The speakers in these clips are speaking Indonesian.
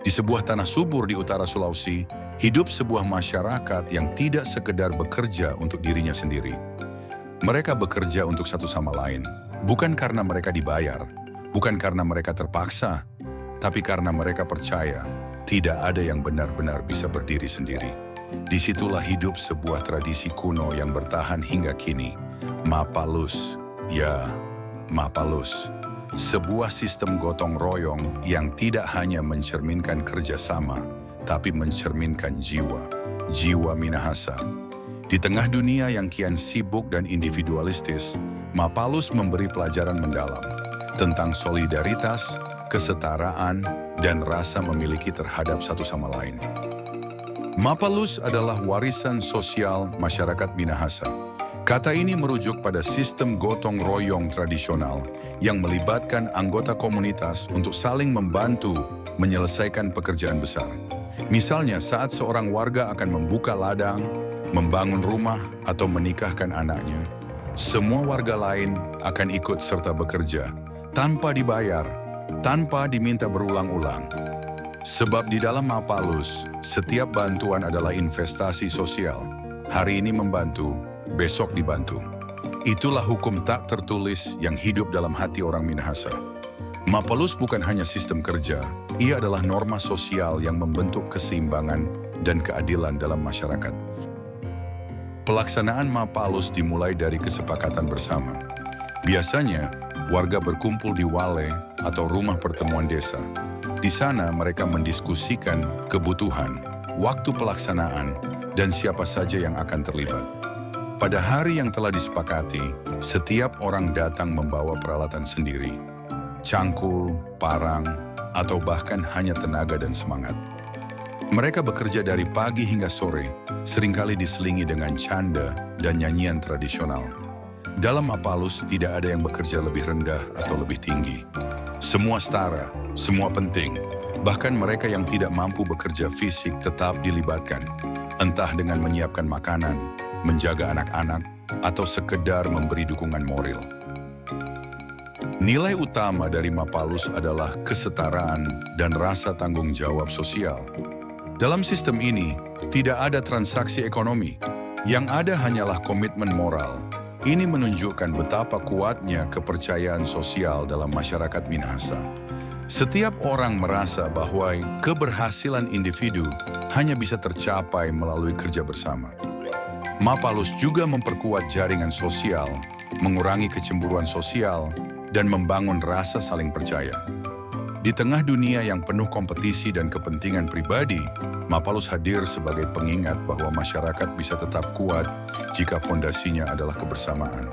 Di sebuah tanah subur di utara Sulawesi, hidup sebuah masyarakat yang tidak sekedar bekerja untuk dirinya sendiri. Mereka bekerja untuk satu sama lain, bukan karena mereka dibayar, bukan karena mereka terpaksa, tapi karena mereka percaya tidak ada yang benar-benar bisa berdiri sendiri. Disitulah hidup sebuah tradisi kuno yang bertahan hingga kini, Mapalus. Ya, Mapalus. Sebuah sistem gotong royong yang tidak hanya mencerminkan kerjasama, tapi mencerminkan jiwa Minahasa. Di tengah dunia yang kian sibuk dan individualistis, Mapalus memberi pelajaran mendalam tentang solidaritas, kesetaraan, dan rasa memiliki terhadap satu sama lain. Mapalus adalah warisan sosial masyarakat Minahasa. Kata ini merujuk pada sistem gotong royong tradisional yang melibatkan anggota komunitas untuk saling membantu menyelesaikan pekerjaan besar. Misalnya saat seorang warga akan membuka ladang, membangun rumah, atau menikahkan anaknya, semua warga lain akan ikut serta bekerja tanpa dibayar, tanpa diminta berulang-ulang. Sebab di dalam Mapalus, setiap bantuan adalah investasi sosial. Hari ini membantu, besok dibantu. Itulah hukum tak tertulis yang hidup dalam hati orang Minahasa. Mapalus bukan hanya sistem kerja, ia adalah norma sosial yang membentuk keseimbangan dan keadilan dalam masyarakat. Pelaksanaan Mapalus dimulai dari kesepakatan bersama. Biasanya, warga berkumpul di wale atau rumah pertemuan desa. Di sana mereka mendiskusikan kebutuhan, waktu pelaksanaan, dan siapa saja yang akan terlibat. Pada hari yang telah disepakati, setiap orang datang membawa peralatan sendiri, cangkul, parang, atau bahkan hanya tenaga dan semangat. Mereka bekerja dari pagi hingga sore, seringkali diselingi dengan canda dan nyanyian tradisional. Dalam Mapalus tidak ada yang bekerja lebih rendah atau lebih tinggi. Semua setara, semua penting. Bahkan mereka yang tidak mampu bekerja fisik tetap dilibatkan, entah dengan menyiapkan makanan, menjaga anak-anak, atau sekedar memberi dukungan moral. Nilai utama dari Mapalus adalah kesetaraan dan rasa tanggung jawab sosial. Dalam sistem ini, tidak ada transaksi ekonomi. Yang ada hanyalah komitmen moral. Ini menunjukkan betapa kuatnya kepercayaan sosial dalam masyarakat Minahasa. Setiap orang merasa bahwa keberhasilan individu hanya bisa tercapai melalui kerja bersama. Mapalus juga memperkuat jaringan sosial, mengurangi kecemburuan sosial, dan membangun rasa saling percaya. Di tengah dunia yang penuh kompetisi dan kepentingan pribadi, Mapalus hadir sebagai pengingat bahwa masyarakat bisa tetap kuat jika fondasinya adalah kebersamaan.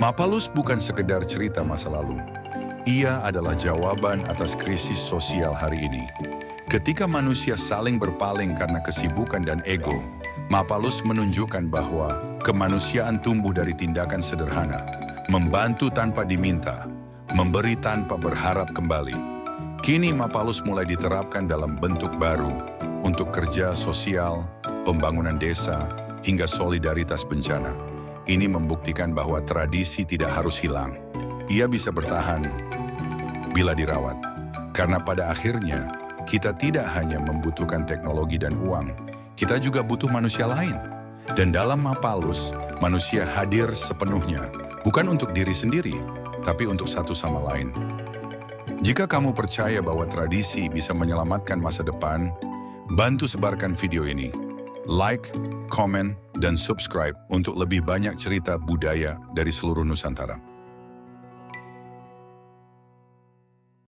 Mapalus bukan sekedar cerita masa lalu. Ia adalah jawaban atas krisis sosial hari ini. Ketika manusia saling berpaling karena kesibukan dan ego, Mapalus menunjukkan bahwa kemanusiaan tumbuh dari tindakan sederhana, membantu tanpa diminta, memberi tanpa berharap kembali. Kini Mapalus mulai diterapkan dalam bentuk baru untuk kerja sosial, pembangunan desa, hingga solidaritas bencana. Ini membuktikan bahwa tradisi tidak harus hilang. Ia bisa bertahan bila dirawat. Karena pada akhirnya, kita tidak hanya membutuhkan teknologi dan uang, kita juga butuh manusia lain. Dan dalam Mapalus, manusia hadir sepenuhnya, bukan untuk diri sendiri, tapi untuk satu sama lain. Jika kamu percaya bahwa tradisi bisa menyelamatkan masa depan, bantu sebarkan video ini. Like, komen, dan subscribe untuk lebih banyak cerita budaya dari seluruh Nusantara.